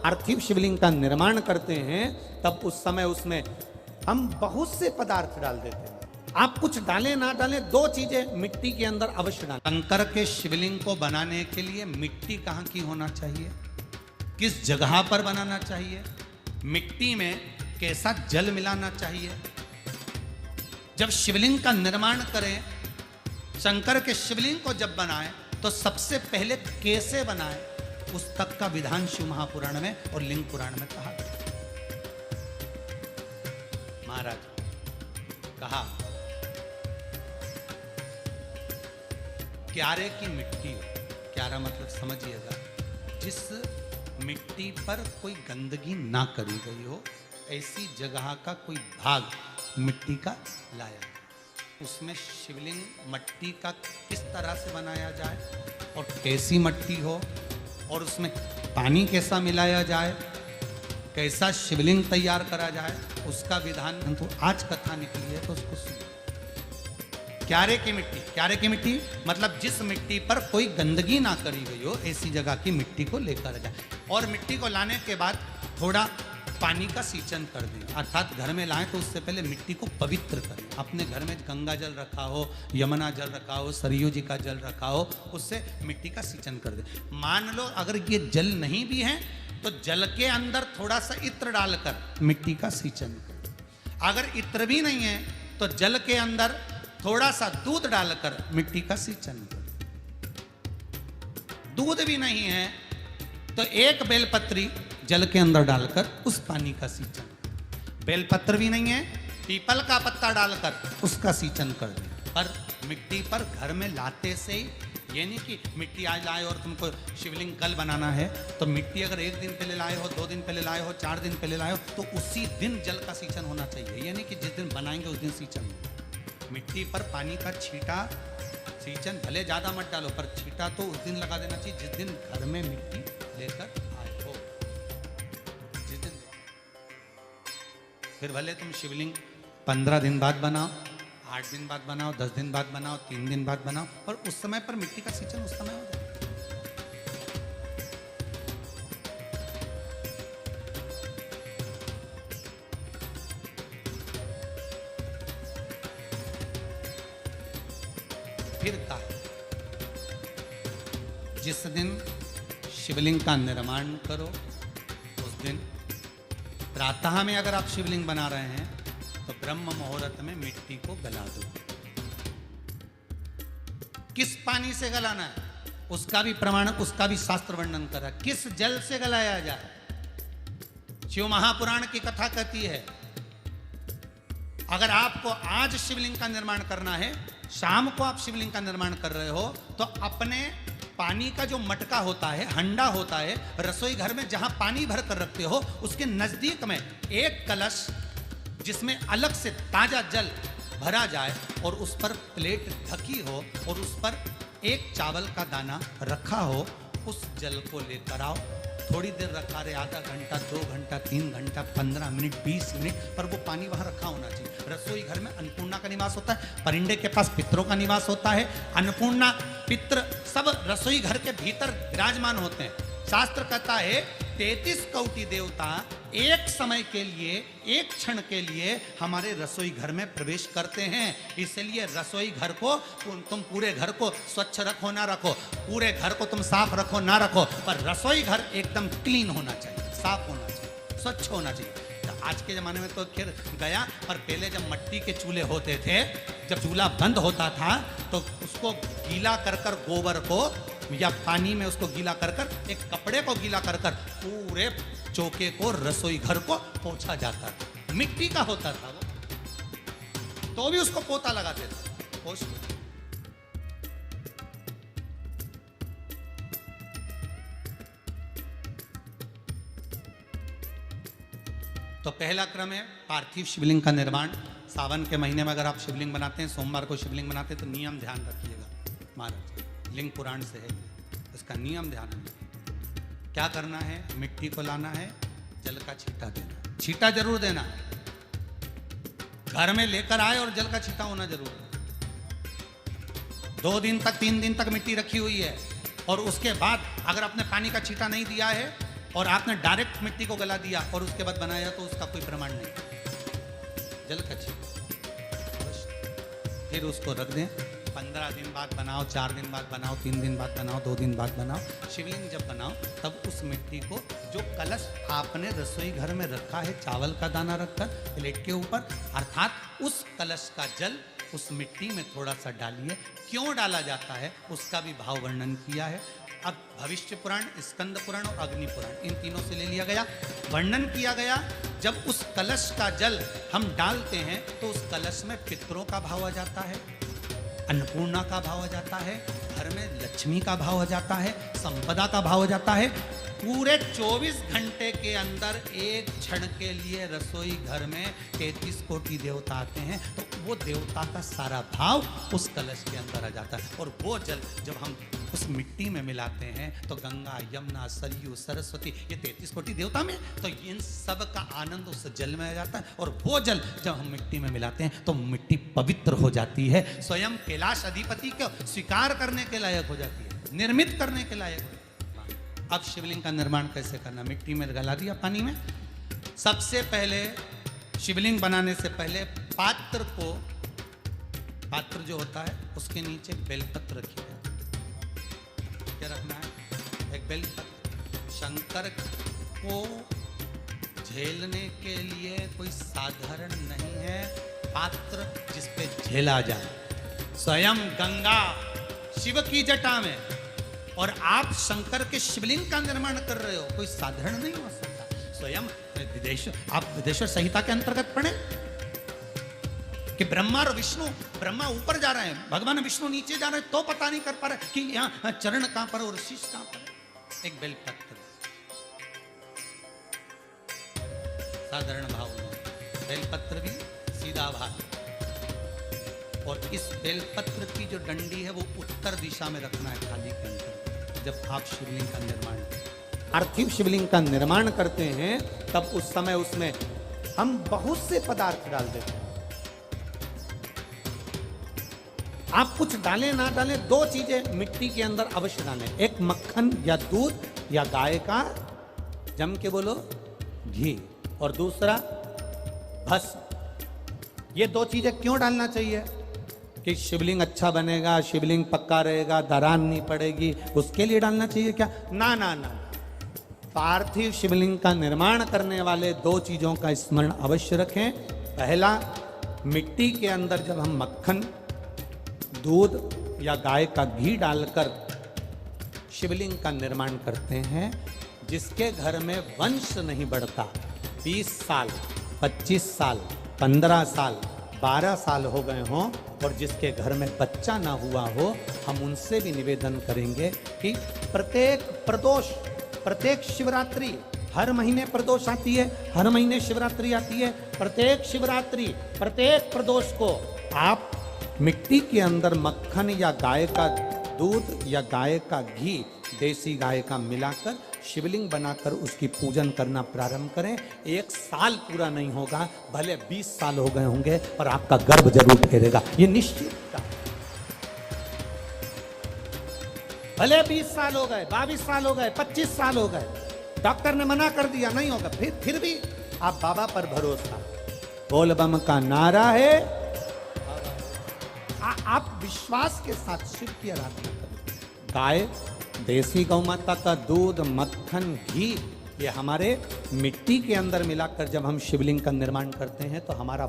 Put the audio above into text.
पार्थिव शिवलिंग का निर्माण करते हैं तब उस समय उसमें हम बहुत से पदार्थ डाल देते हैं। आप कुछ डालें ना डालें, दो चीजें मिट्टी के अंदर अवश्य डालें। शंकर के शिवलिंग को बनाने के लिए मिट्टी कहाँ की होना चाहिए, किस जगह पर बनाना चाहिए, मिट्टी में कैसा जल मिलाना चाहिए। जब शिवलिंग का निर्माण करें, शंकर के शिवलिंग को जब बनाएं तो सबसे पहले कैसे बनाएं, उस तक का विधान शिव महापुराण में और लिंग पुराण में कहा गया। महाराज कहा क्यारे की मिट्टी, क्यारा मतलब समझिएगा, जिस मिट्टी पर कोई गंदगी ना करी गई हो, ऐसी जगह का कोई भाग मिट्टी का लाया, उसमें शिवलिंग मट्टी का किस तरह से बनाया जाए और कैसी मट्टी हो, और उसमें पानी कैसा मिलाया जाए, कैसा शिवलिंग तैयार करा जाए, उसका विधान तो आज कथा निकली है तो उसको सुनो। क्यारे की मिट्टी, क्यारे की मिट्टी मतलब जिस मिट्टी पर कोई गंदगी ना करी गई हो, ऐसी जगह की मिट्टी को लेकर जाए, और मिट्टी को लाने के बाद थोड़ा पानी का सींचन कर दें, अर्थात घर में लाएं तो उससे पहले मिट्टी को पवित्र करें। अपने घर में गंगा जल रखा हो, यमुना जल रखा हो, सरयू जी का जल रखा हो, उससे मिट्टी का सींचन कर दें। मान लो अगर ये जल नहीं भी है तो जल के अंदर थोड़ा सा इत्र डालकर मिट्टी का सींचन करें। अगर इत्र भी नहीं है तो जल के अंदर थोड़ा सा दूध डालकर मिट्टी का सींचन करें। दूध भी नहीं है तो एक बेलपत्री जल के अंदर डालकर उस पानी का सींचन। बेलपत्र भी नहीं है, पीपल का पत्ता डालकर उसका सींचन कर दें। पर मिट्टी पर घर में लाते से ही, ये नहीं कि मिट्टी आज लाए और तुमको शिवलिंग कल बनाना है, तो मिट्टी अगर एक दिन पहले लाए हो, 2 दिन पहले लाए हो, 4 दिन पहले लाए हो, तो उसी दिन जल का सींचन होना चाहिए। ये नहीं कि जिस दिन बनाएंगे उस दिन सींचन। मिट्टी पर पानी का छींटा, सींचन भले ज़्यादा मत डालो, पर छींटा तो उस दिन लगा देना चाहिए जिस दिन घर में मिट्टी लेकर आए हो। जिस दिन, फिर भले तुम शिवलिंग 15 दिन बाद बनाओ, 8 दिन बाद बनाओ, 10 दिन बाद बनाओ, 3 दिन बाद बनाओ, और उस समय पर मिट्टी का सींचन उस समय हो जाए। फिर कहा जिस दिन शिवलिंग का निर्माण करो उस दिन प्रातः में अगर आप शिवलिंग बना रहे हैं तो ब्रह्म मुहूर्त में मिट्टी को गला दो। किस पानी से गलाना है उसका भी प्रमाण, उसका भी शास्त्र वर्णन करा। किस जल से गलाया जाए, शिव महापुराण की कथा कहती है अगर आपको आज शिवलिंग का निर्माण करना है, शाम को आप शिवलिंग का निर्माण कर रहे हो, तो अपने पानी का जो मटका होता है, हंडा होता है, रसोई घर में जहां पानी भर कर रखते हो, उसके नजदीक में एक कलश जिसमें अलग से ताजा जल भरा जाए और उस पर प्लेट ढकी हो और उस पर एक चावल का दाना रखा हो, उस जल को लेकर आओ। थोड़ी देर रखा रहे, आधा घंटा, 2 घंटा, 3 घंटा, 15 मिनट, 20 मिनट, पर वो पानी वहां रखा होना चाहिए। रसोई घर में अन्नपूर्णा का निवास होता है, परिंदे के पास पितरों का निवास होता है। अन्नपूर्णा, पित्र सब रसोई घर के भीतर विराजमान होते हैं। शास्त्र कहता है 33 कोटि देवता एक समय के लिए, एक क्षण के लिए हमारे रसोई घर में प्रवेश करते हैं। इसलिए रसोई घर को तुम पूरे घर को स्वच्छ रखो ना रखो, पूरे घर को तुम साफ रखो ना रखो, पर रसोई घर एकदम क्लीन होना चाहिए, साफ होना चाहिए, स्वच्छ होना चाहिए। तो आज के ज़माने में तो खैर गया, पर पहले जब मिट्टी के चूल्हे होते थे, जब चूल्हा बंद होता था तो उसको गीला कर कर, गोबर को या पानी में उसको गीला कर कर, एक कपड़े को गीला कर कर पूरे चौके को, रसोई घर को पोंछा जाता था। मिट्टी का होता था वो, तो भी उसको पोता लगाते थे, पोंछ दो। तो पहला क्रम है पार्थिव शिवलिंग का निर्माण। सावन के महीने में अगर आप शिवलिंग बनाते हैं, सोमवार को शिवलिंग बनाते हैं, तो नियम ध्यान रखिएगा महाराज, लिंग पुराण से है, इसका नियम ध्यान रखिए। क्या करना है, मिट्टी को लाना है, जल का छींटा देना, छींटा जरूर देना, घर में लेकर आए और जल का छींटा होना जरूर है। 2 दिन तक, 3 दिन तक मिट्टी रखी हुई है और उसके बाद अगर आपने पानी का छींटा नहीं दिया है और आपने डायरेक्ट मिट्टी को गला दिया और उसके बाद बनाया तो उसका कोई प्रमाण नहीं। जल का छिड़काव, फिर उसको रख दें। 15 दिन बाद बनाओ, 4 दिन बाद बनाओ, 3 दिन बाद बनाओ, 2 दिन बाद बनाओ। शिवलिंग जब बनाओ तब उस मिट्टी को, जो कलश आपने रसोई घर में रखा है चावल का दाना रखकर प्लेट के ऊपर, अर्थात उस कलश का जल उस मिट्टी में थोड़ा सा डालिए। क्यों डाला जाता है उसका भी भाव वर्णन किया है। अब भविष्य पुराण, स्कंद पुराण और अग्नि पुराण, इन तीनों से ले लिया गया। वर्णन किया गया जब उस कलश का जल हम डालते हैं तो उस कलश में पितरों का भाव आ जाता है, अन्नपूर्णा का भाव आ जाता है, घर में लक्ष्मी का भाव आ जाता है, संपदा का भाव आ जाता है। पूरे 24 घंटे के अंदर एक क्षण के लिए रसोई घर में 33 कोटि देवता आते हैं, तो वो देवता का सारा भाव उस कलश के अंदर आ जाता है। और वो जल जब हम उस मिट्टी में मिलाते हैं तो गंगा, यमुना, सरयू, सरस्वती, ये 33 कोटि देवता में, तो इन सब का आनंद उस जल में आ जाता है। और वो जल जब हम मिट्टी में मिलाते हैं तो मिट्टी पवित्र हो जाती है, स्वयं कैलाश अधिपति को स्वीकार करने के लायक हो जाती है, निर्मित करने के लायक। अब शिवलिंग का निर्माण कैसे करना? मिट्टी में गला दिया पानी में। सबसे पहले शिवलिंग बनाने से पहले पात्र को, पात्र जो होता है उसके नीचे बेलपत्र रखिएगा। क्या रखना है? एक बेलपत्र। शंकर को झेलने के लिए कोई साधारण नहीं है पात्र जिस पे झेला जाए। स्वयं गंगा शिव की जटा में, और आप शंकर के शिवलिंग का निर्माण कर रहे हो, कोई साधारण नहीं हो सकता। स्वयं आप विदेश्वर संहिता के अंतर्गत पढ़े कि ब्रह्मा और विष्णु, ब्रह्मा ऊपर जा रहे हैं, भगवान विष्णु नीचे जा रहे हैं, तो पता नहीं कर पा रहे कि यहाँ चरण कहां पर और शीश कहां पर। एक बेलपत्र, साधारण भाव में बेलपत्र भी सीधा भाव, और इस बेलपत्र की जो डंडी है वो उत्तर दिशा में रखना है थाली के अंदर। जब आप शिवलिंग का निर्माण, पार्थिव शिवलिंग का निर्माण करते हैं तब उस समय उसमें हम बहुत से पदार्थ डाल देते हैं। आप कुछ डालें ना डालें, 2 चीजें मिट्टी के अंदर अवश्य डालें। एक मक्खन या दूध या गाय का, जम के बोलो, घी, और दूसरा भस्म। ये 2 चीजें क्यों डालना चाहिए? कि शिवलिंग अच्छा बनेगा, शिवलिंग पक्का रहेगा, दरार नहीं पड़ेगी, उसके लिए डालना चाहिए क्या? ना ना ना। पार्थिव शिवलिंग का निर्माण करने वाले 2 चीजों का स्मरण अवश्य रखें। पहला, मिट्टी के अंदर जब हम मक्खन, दूध या गाय का घी डालकर शिवलिंग का निर्माण करते हैं, जिसके घर में वंश नहीं बढ़ता, 20 साल, 25 साल, 15 साल, 12 साल हो गए हों, और जिसके घर में बच्चा ना हुआ हो, हम उनसे भी निवेदन करेंगे कि प्रत्येक प्रदोष, प्रत्येक शिवरात्रि, हर महीने प्रदोष आती है, हर महीने शिवरात्रि आती है, प्रत्येक शिवरात्रि, प्रत्येक प्रदोष को आप मिट्टी के अंदर मक्खन या गाय का दूध या गाय का घी, देसी गाय का मिलाकर शिवलिंग बनाकर उसकी पूजन करना प्रारंभ करें। 1 साल पूरा नहीं होगा, भले 20 साल हो गए होंगे, और आपका गर्भ जरूर ठहरेगा, ये निश्चित का। भले 20 साल हो गए, 22 साल हो गए, 25 साल हो गए, डॉक्टर ने मना कर दिया नहीं होगा, फिर भी आप बाबा पर भरोसा, बोल बम का नारा है। आप विश्वास के साथ शिव की आराधना करें। गाय, देसी गौ माता का दूध, मक्खन, घी, ये हमारे मिट्टी के अंदर मिलाकर जब हम शिवलिंग का निर्माण करते हैं तो हमारा